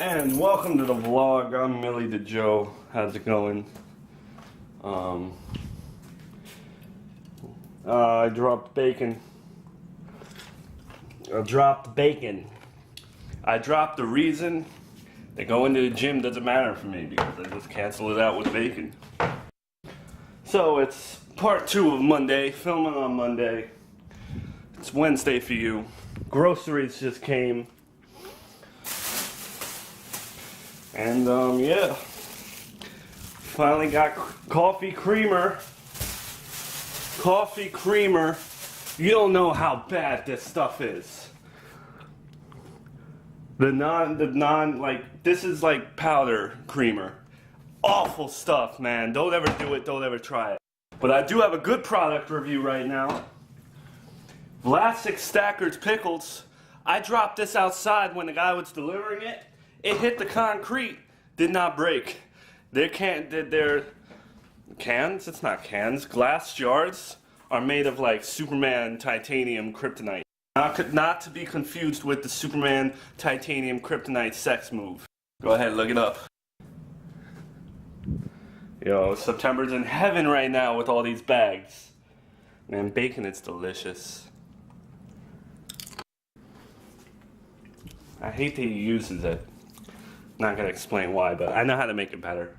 And welcome to the vlog. I'm Millie the Joe. How's it going? I dropped bacon. I dropped bacon. I dropped the reason that going to the gym doesn't matter for me because I just cancel it out with bacon. So it's part 2 of Monday, filming on Monday. It's Wednesday for you. Groceries just came. And yeah, finally got coffee creamer. Coffee creamer. You don't know how bad this stuff is. This is like powder creamer. Awful stuff, man. Don't ever do it, don't ever try it. But I do have a good product review right now. Vlasic Stackers Pickles. I dropped this outside when the guy was delivering it. It hit the concrete, did not break. Their cans, it's not cans, glass jars are made of like Superman titanium kryptonite. Not to be confused with the Superman titanium kryptonite sex move. Go ahead, look it up. Yo, September's in heaven right now with all these bags. Man, bacon is delicious. I hate that he uses it. Not gonna explain why, but I know how to make it better.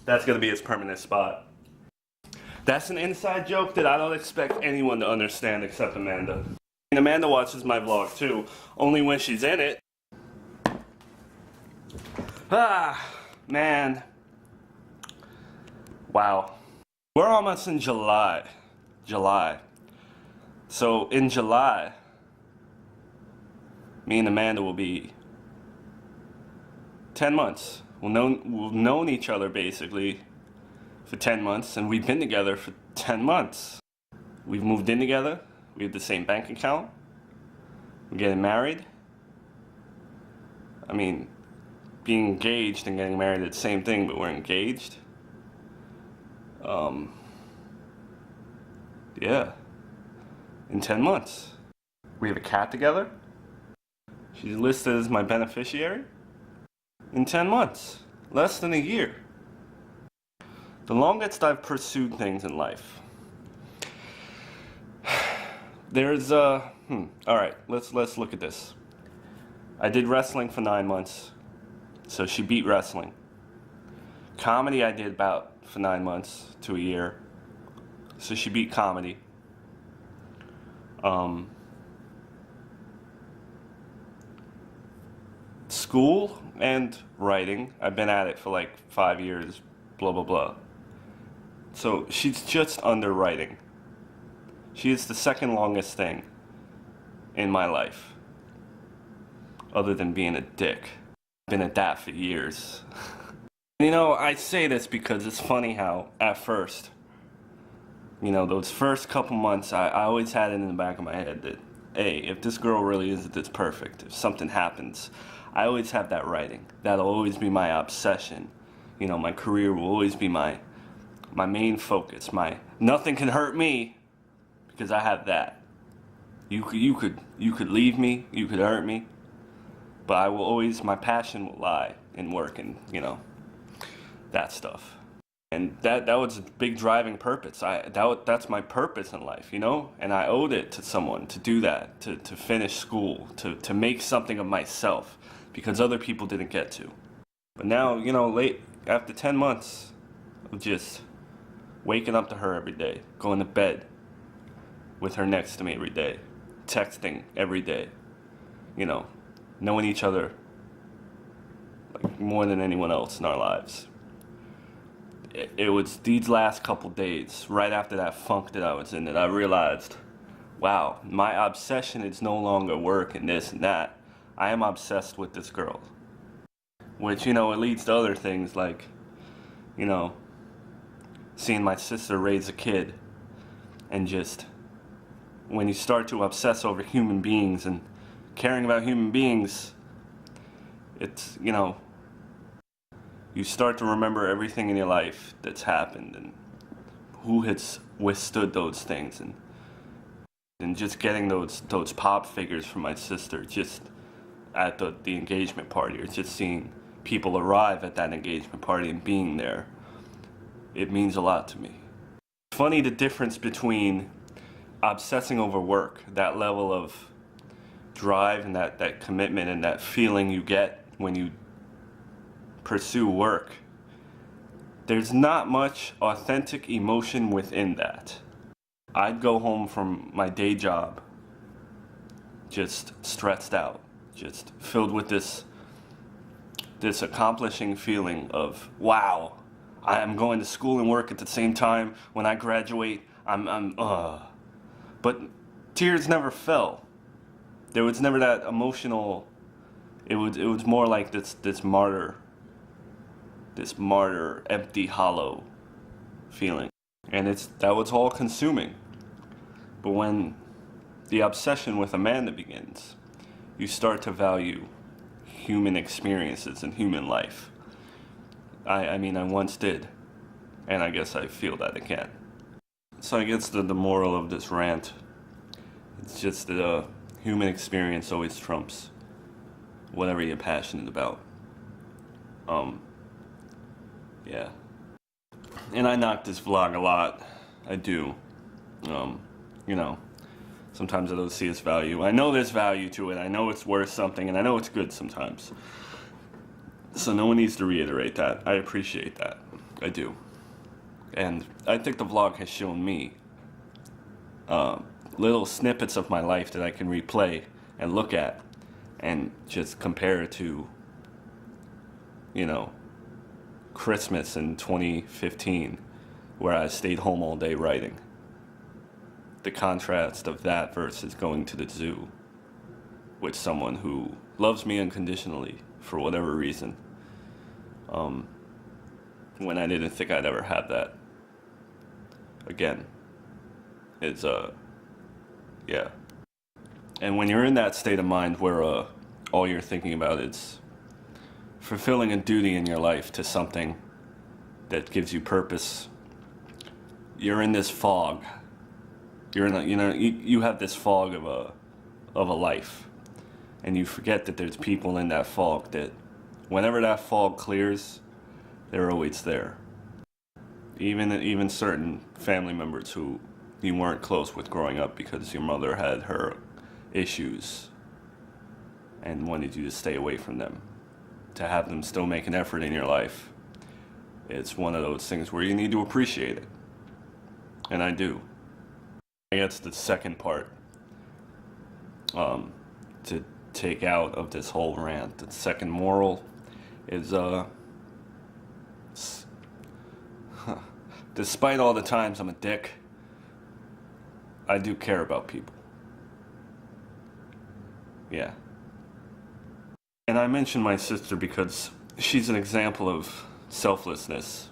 That's gonna be his permanent spot. That's an inside joke that I don't expect anyone to understand except Amanda. And Amanda watches my vlog too, only when she's in it. Ah, man. Wow. We're almost in July. So in July, me and Amanda will be 10 months. We've known each other basically for 10 months, and we've been together for 10 months. We've moved in together. We have the same bank account. We're getting married. I mean, being engaged and getting married are the same thing, but we're engaged. Yeah, in 10 months. We have a cat together. She's listed as my beneficiary. In 10 months, less than a year. The longest I've pursued things in life. There's all right, let's look at this. I did wrestling for 9 months, so she beat wrestling. Comedy I did about for 9 months to a year. So she beat comedy. School and writing, I've been at it for like 5 years, blah, blah, blah. So she's just under writing. She is the second longest thing in my life, other than being a dick. I've been at that for years. You know, I say this because it's funny how, at first, you know, those first couple months, I always had it in the back of my head that, hey, if this girl really is this perfect, if something happens, I always have that writing. That'll always be my obsession. You know, my career will always be my main focus. Nothing can hurt me because I have that. You could leave me, you could hurt me, but I will always, my passion will lie in work and, you know, that stuff. And that was a big driving purpose. That's my purpose in life, you know? And I owed it to someone to do that, to finish school, to make something of myself, because other people didn't get to. But now, you know, after 10 months of just waking up to her every day, going to bed with her next to me every day, texting every day, you know, knowing each other like more than anyone else in our lives. It was these last couple days, right after that funk that I was in, that I realized, wow, my obsession is no longer work and this and that. I am obsessed with this girl. Which, you know, it leads to other things like, you know, seeing my sister raise a kid. And just, when you start to obsess over human beings and caring about human beings, it's, you know, you start to remember everything in your life that's happened and who has withstood those things, and just getting those pop figures from my sister just at the engagement party, or just seeing people arrive at that engagement party and being there, it means a lot to me. It's funny the difference between obsessing over work, that level of drive and that commitment and that feeling you get when you pursue work. There's not much authentic emotion within that. I'd go home from my day job just stressed out, just filled with this accomplishing feeling of, wow, I am going to school and work at the same time. When I graduate, But tears never fell. There was never that emotional, it was more like this martyr, empty, hollow feeling. And that was all consuming. But when the obsession with Amanda begins, you start to value human experiences and human life. I mean, I once did, and I guess I feel that again. So I guess the moral of this rant, it's just that human experience always trumps whatever you're passionate about. Yeah. And I knock this vlog a lot. I do. You know, sometimes I don't see its value. I know there's value to it. I know it's worth something, and I know it's good sometimes. So no one needs to reiterate that. I appreciate that. I do. And I think the vlog has shown me little snippets of my life that I can replay and look at and just compare to, you know, Christmas in 2015, where I stayed home all day writing. The contrast of that versus going to the zoo with someone who loves me unconditionally for whatever reason, when I didn't think I'd ever have that again. It's yeah. And when you're in that state of mind where all you're thinking about is fulfilling a duty in your life to something that gives you purpose, you're in this fog. You're in you have this fog of a life, and you forget that there's people in that fog that whenever that fog clears, they're always there. Even certain family members who you weren't close with growing up because your mother had her issues and wanted you to stay away from them. To have them still make an effort in your life, it's one of those things where you need to appreciate it. And I do. I guess the second part to take out of this whole rant, the second moral is despite all the times I'm a dick, I do care about people. Yeah. And I mention my sister because she's an example of selflessness.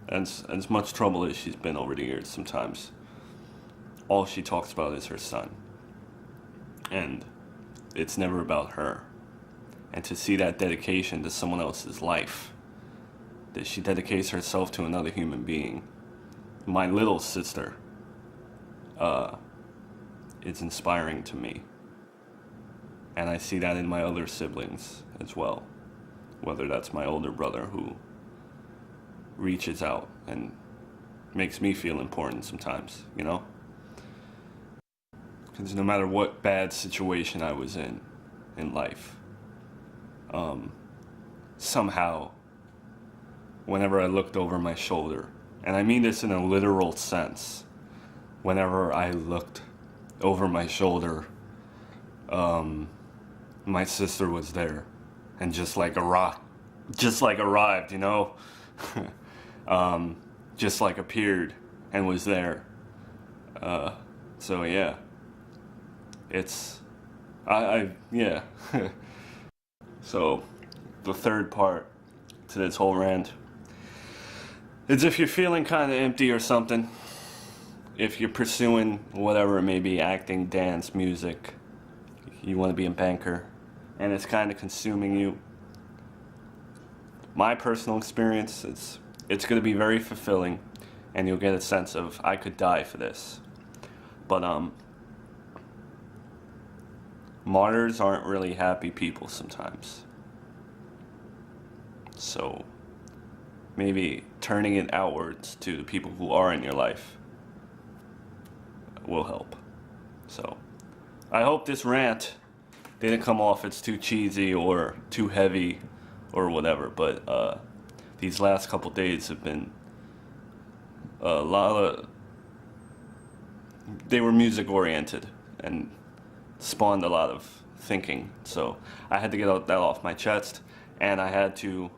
And as much trouble as she's been over the years, sometimes all she talks about is her son. And it's never about her. And to see that dedication to someone else's life, that she dedicates herself to another human being, my little sister, it's inspiring to me. And I see that in my other siblings as well. Whether that's my older brother who reaches out and makes me feel important sometimes, you know? Because no matter what bad situation I was in life, somehow, whenever I looked over my shoulder, and I mean this in a literal sense, whenever I looked over my shoulder, my sister was there, and just like arrived, you know, just like appeared and was there. So yeah, it's, yeah. So the third part to this whole rant is, if you're feeling kind of empty or something, if you're pursuing whatever it may be, acting, dance, music, you want to be a banker, and it's kind of consuming you, my personal experience, it's going to be very fulfilling and you'll get a sense of, I could die for this. But martyrs aren't really happy people sometimes. So maybe turning it outwards to the people who are in your life will help. So I hope this rant didn't come off as too cheesy or too heavy or whatever, but these last couple days have been a lot of, they were music oriented and spawned a lot of thinking. So I had to get that off my chest, and I had to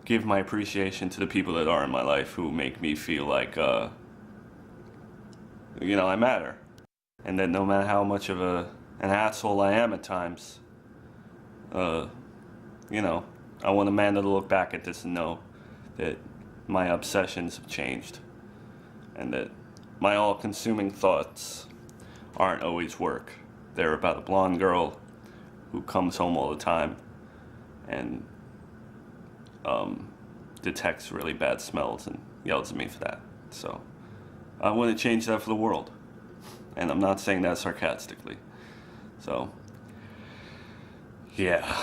give my appreciation to the people that are in my life who make me feel like, I matter. And that no matter how much of an asshole I am at times, I want Amanda to look back at this and know that my obsessions have changed, and that my all-consuming thoughts aren't always work. They're about a blonde girl who comes home all the time and detects really bad smells and yells at me for that. So I wouldn't change that for the world. And I'm not saying that sarcastically. So, yeah.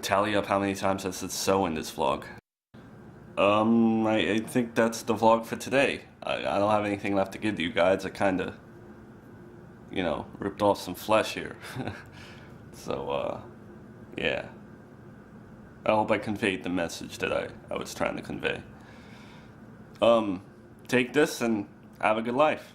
Tally up how many times I said so in this vlog. I think that's the vlog for today. I don't have anything left to give to you guys. I kinda, ripped off some flesh here. So, yeah. I hope I conveyed the message that I was trying to convey. Take this and have a good life.